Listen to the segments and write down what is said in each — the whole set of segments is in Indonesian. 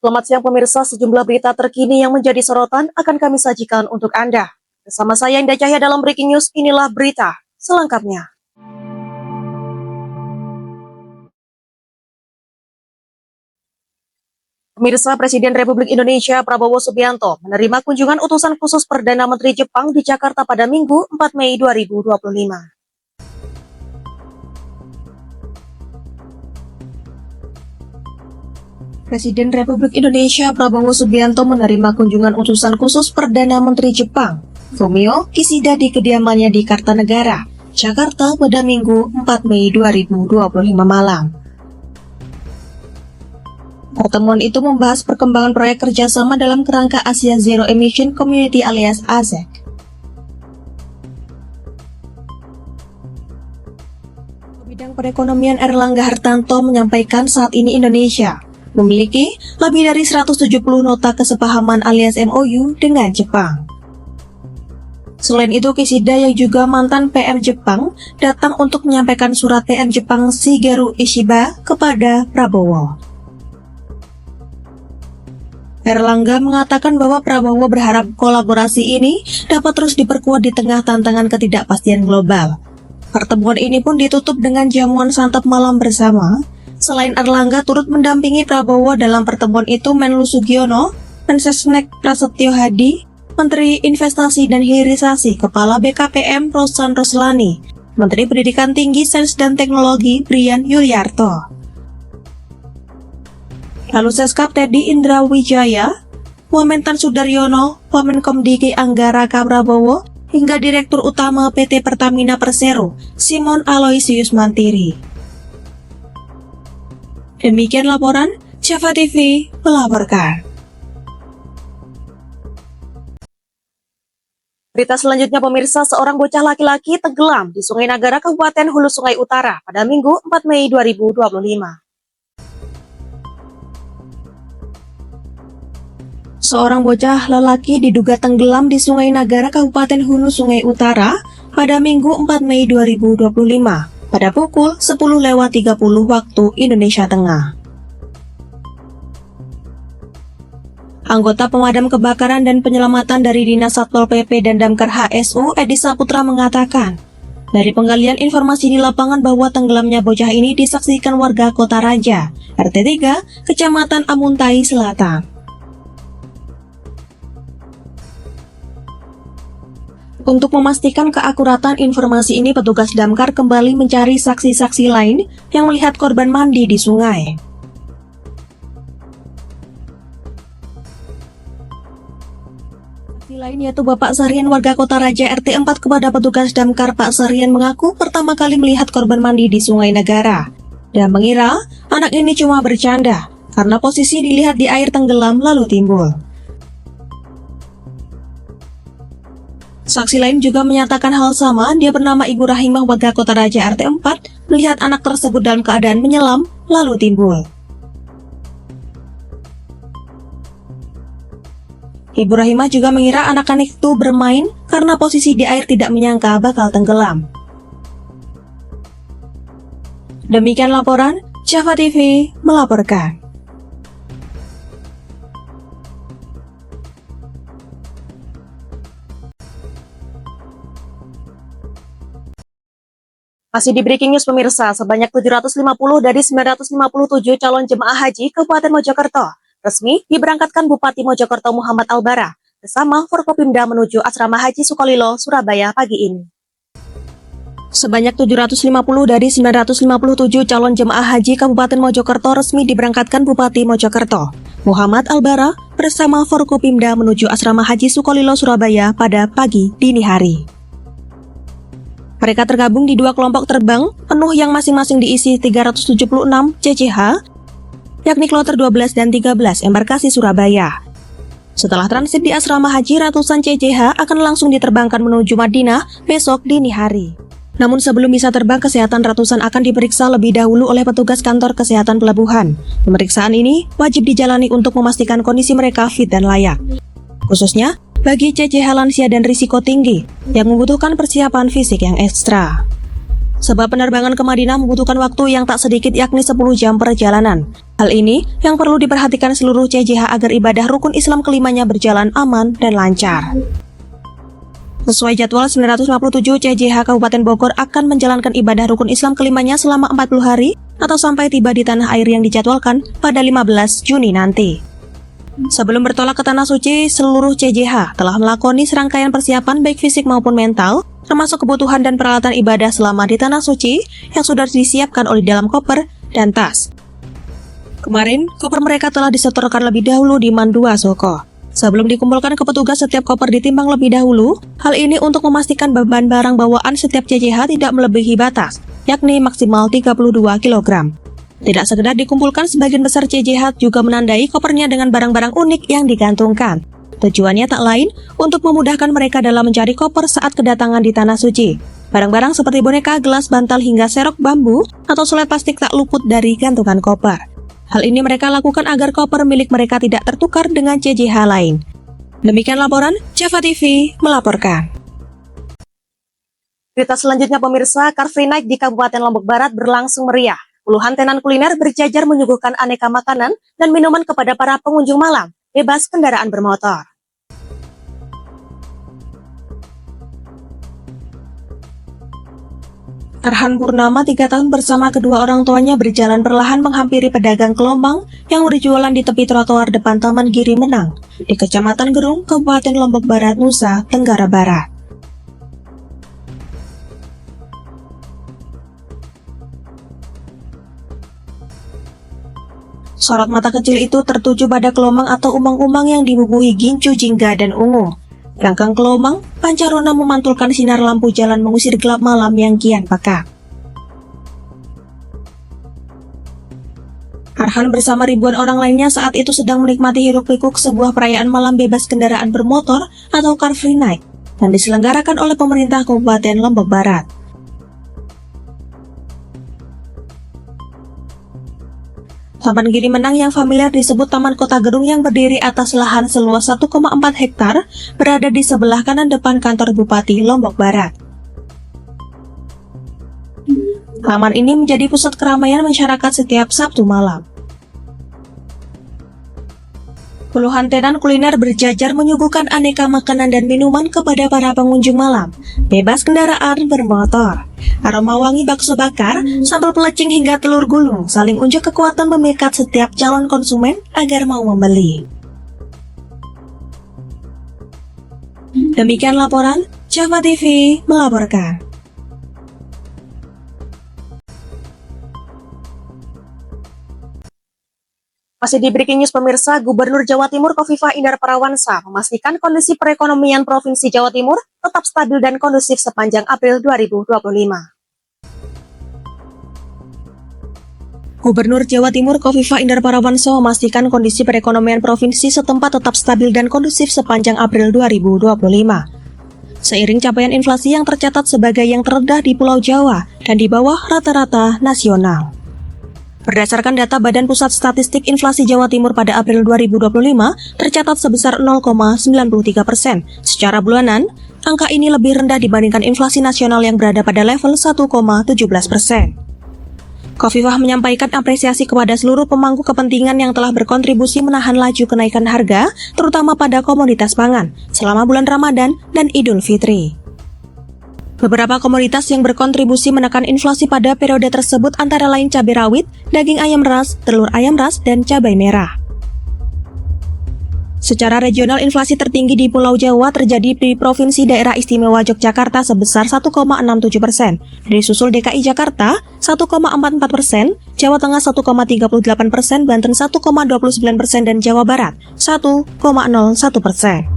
Selamat siang pemirsa, sejumlah berita terkini yang menjadi sorotan akan kami sajikan untuk Anda. Bersama saya Indah Cahya dalam Breaking News, inilah berita selengkapnya. Pemirsa, Presiden Republik Indonesia Prabowo Subianto menerima kunjungan utusan khusus Perdana Menteri Jepang di Jakarta pada Minggu 4 Mei 2025. Presiden Republik Indonesia Prabowo Subianto menerima kunjungan utusan khusus Perdana Menteri Jepang, Fumio Kishida di kediamannya di Kartanegara, Jakarta pada Minggu 4 Mei 2025 malam. Pertemuan itu membahas perkembangan proyek kerjasama dalam kerangka Asia Zero Emission Community alias AZEC. Bidang perekonomian Erlangga Hartanto menyampaikan saat ini Indonesia memiliki lebih dari 170 nota kesepahaman alias MOU dengan Jepang. Selain itu, Kishida yang juga mantan PM Jepang datang untuk menyampaikan surat PM Jepang Shigeru Ishiba kepada Prabowo. Erlangga mengatakan bahwa Prabowo berharap kolaborasi ini dapat terus diperkuat di tengah tantangan ketidakpastian global. Pertemuan ini pun ditutup dengan jamuan santap malam bersama. Selain Erlangga turut mendampingi Prabowo dalam pertemuan itu Menlu Sugiono, Mensesnek Prasetyo Hadi, Menteri Investasi dan Hilirisasi Kepala BKPM Rosan Roslani, Menteri Pendidikan Tinggi Sains dan Teknologi Brian Yuliarto. Lalu Seskap Teddy Indra Wijaya, Wamentan Sudaryono, Wamenkom Diki Anggara Prabowo, hingga Direktur Utama PT Pertamina Persero, Simon Aloysius Mantiri. Demikian laporan, Java TV melaporkan. Berita selanjutnya pemirsa, seorang bocah laki-laki tenggelam di Sungai Nagara, Kabupaten Hulu Sungai Utara pada Minggu 4 Mei 2025. Seorang bocah lelaki diduga tenggelam di Sungai Nagara, Kabupaten Hulu Sungai Utara pada Minggu 4 Mei 2025. Pada pukul 10.30 waktu Indonesia Tengah. Anggota pemadam kebakaran dan penyelamatan dari Dinas Satpol PP dan Damkar HSU Edi Saputra mengatakan, dari penggalian informasi di lapangan bahwa tenggelamnya bocah ini disaksikan warga Kota Raja, RT 3, Kecamatan Amuntai Selatan. Untuk memastikan keakuratan informasi ini, petugas Damkar kembali mencari saksi-saksi lain yang melihat korban mandi di sungai. Saksi lain yaitu Bapak Sarian warga Kota Raja RT 4 kepada petugas Damkar. Pak Sarian mengaku pertama kali melihat korban mandi di Sungai Nagara dan mengira anak ini cuma bercanda karena posisi dilihat di air tenggelam lalu timbul. Saksi lain juga menyatakan hal sama, dia bernama Ibu Rahimah warga Kota Raja RT 4 melihat anak tersebut dalam keadaan menyelam lalu timbul. Ibu Rahimah juga mengira anak-anak itu bermain karena posisi di air tidak menyangka bakal tenggelam. Demikian laporan, Java TV melaporkan. Masih di Breaking News pemirsa, sebanyak 750 dari 957 calon jemaah haji Kabupaten Mojokerto resmi diberangkatkan Bupati Mojokerto Muhammad Albara bersama Forkopimda menuju Asrama Haji Sukolilo, Surabaya pagi ini. Sebanyak 750 dari 957 calon jemaah haji Kabupaten Mojokerto resmi diberangkatkan Bupati Mojokerto Muhammad Albara bersama Forkopimda menuju Asrama Haji Sukolilo, Surabaya pada pagi dini hari. Mereka tergabung di dua kelompok terbang penuh yang masing-masing diisi 376 CCH, yakni kloter 12 dan 13 embarkasi Surabaya. Setelah transit di asrama haji, ratusan CCH akan langsung diterbangkan menuju Madinah besok dini hari. Namun sebelum bisa terbang, kesehatan ratusan akan diperiksa lebih dahulu oleh petugas kantor kesehatan pelabuhan. Pemeriksaan ini wajib dijalani untuk memastikan kondisi mereka fit dan layak. Khususnya bagi CCH lansia dan risiko tinggi yang membutuhkan persiapan fisik yang ekstra. Sebab penerbangan ke Madinah membutuhkan waktu yang tak sedikit yakni 10 jam perjalanan. Hal ini yang perlu diperhatikan seluruh CJH agar ibadah rukun Islam kelimanya berjalan aman dan lancar. Sesuai jadwal, 957 CJH Kabupaten Bogor akan menjalankan ibadah rukun Islam kelimanya selama 40 hari atau sampai tiba di tanah air yang dijadwalkan pada 15 Juni nanti. Sebelum bertolak ke Tanah Suci, seluruh CJH telah melakoni serangkaian persiapan baik fisik maupun mental, termasuk kebutuhan dan peralatan ibadah selama di Tanah Suci yang sudah disiapkan oleh dalam koper dan tas. Kemarin, koper mereka telah disetorkan lebih dahulu di Mandua Soko. Sebelum dikumpulkan ke petugas, setiap koper ditimbang lebih dahulu. Hal ini untuk memastikan beban barang bawaan setiap CJH tidak melebihi batas, yakni maksimal 32 kg. Tidak sekedar dikumpulkan, sebagian besar CJH juga menandai kopernya dengan barang-barang unik yang digantungkan. Tujuannya tak lain untuk memudahkan mereka dalam mencari koper saat kedatangan di Tanah Suci. Barang-barang seperti boneka, gelas, bantal, hingga serok bambu atau sulet plastik tak luput dari gantungan koper. Hal ini mereka lakukan agar koper milik mereka tidak tertukar dengan CJH lain. Demikian laporan Java TV melaporkan. Berita selanjutnya pemirsa, Car Free Night di Kabupaten Lombok Barat berlangsung meriah. Puluhan tenan kuliner berjajar menyuguhkan aneka makanan dan minuman kepada para pengunjung malam, bebas kendaraan bermotor. Arhan Purnama 3 tahun bersama kedua orang tuanya berjalan perlahan menghampiri pedagang kelombang yang berjualan di tepi trotoar depan Taman Giri Menang di Kecamatan Gerung, Kabupaten Lombok Barat, Nusa Tenggara Barat. Sorot mata kecil itu tertuju pada kelombang atau umang-umang yang dibubuhi gincu, jingga, dan ungu. Ganggang kelombang, pancarona memantulkan sinar lampu jalan mengusir gelap malam yang kian pekat. Arhan bersama ribuan orang lainnya saat itu sedang menikmati hiruk-pikuk sebuah perayaan malam bebas kendaraan bermotor atau Car Free Night yang diselenggarakan oleh pemerintah Kabupaten Lombok Barat. Taman Giri Menang yang familiar disebut Taman Kota Gerung yang berdiri atas lahan seluas 1,4 hektar berada di sebelah kanan depan kantor Bupati Lombok Barat. Taman ini menjadi pusat keramaian masyarakat setiap Sabtu malam. Puluhan tenan kuliner berjajar menyuguhkan aneka makanan dan minuman kepada para pengunjung malam, bebas kendaraan bermotor. Aroma wangi bakso bakar, sambal pelecing hingga telur gulung saling unjuk kekuatan memikat setiap calon konsumen agar mau membeli. Demikian laporan Java TV melaporkan. Masih di Breaking News pemirsa, Gubernur Jawa Timur Khofifah Indar Parawansa memastikan kondisi perekonomian Provinsi Jawa Timur tetap stabil dan kondusif sepanjang April 2025. Gubernur Jawa Timur Khofifah Indar Parawansa memastikan kondisi perekonomian provinsi setempat tetap stabil dan kondusif sepanjang April 2025. Seiring capaian inflasi yang tercatat sebagai yang terendah di Pulau Jawa dan di bawah rata-rata nasional. Berdasarkan data Badan Pusat Statistik, inflasi Jawa Timur pada April 2025 tercatat sebesar 0,93%. Secara bulanan, angka ini lebih rendah dibandingkan inflasi nasional yang berada pada level 1,17%. Khofifah menyampaikan apresiasi kepada seluruh pemangku kepentingan yang telah berkontribusi menahan laju kenaikan harga, terutama pada komoditas pangan, selama bulan Ramadan dan Idul Fitri. Beberapa komoditas yang berkontribusi menekan inflasi pada periode tersebut antara lain cabai rawit, daging ayam ras, telur ayam ras, dan cabai merah. Secara regional, inflasi tertinggi di Pulau Jawa terjadi di Provinsi Daerah Istimewa Yogyakarta sebesar 1,67%, disusul DKI Jakarta 1,44%, Jawa Tengah 1,38%, Banten 1,29%, dan Jawa Barat 1,01%.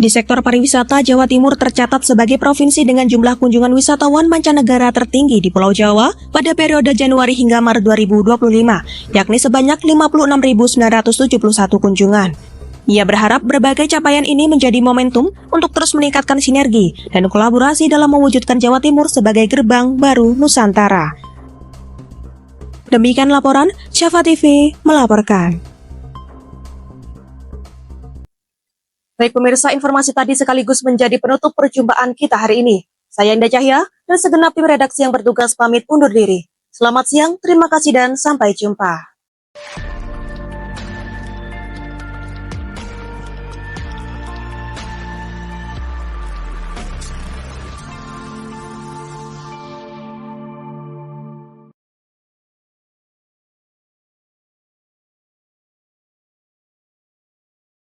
Di sektor pariwisata, Jawa Timur tercatat sebagai provinsi dengan jumlah kunjungan wisatawan mancanegara tertinggi di Pulau Jawa pada periode Januari hingga Maret 2025, yakni sebanyak 56.971 kunjungan. Ia berharap berbagai capaian ini menjadi momentum untuk terus meningkatkan sinergi dan kolaborasi dalam mewujudkan Jawa Timur sebagai gerbang baru Nusantara. Demikian laporan Java TV melaporkan. Baik pemirsa, informasi tadi sekaligus menjadi penutup perjumpaan kita hari ini. Saya Indah Cahya dan segenap tim redaksi yang bertugas pamit undur diri. Selamat siang, terima kasih dan sampai jumpa.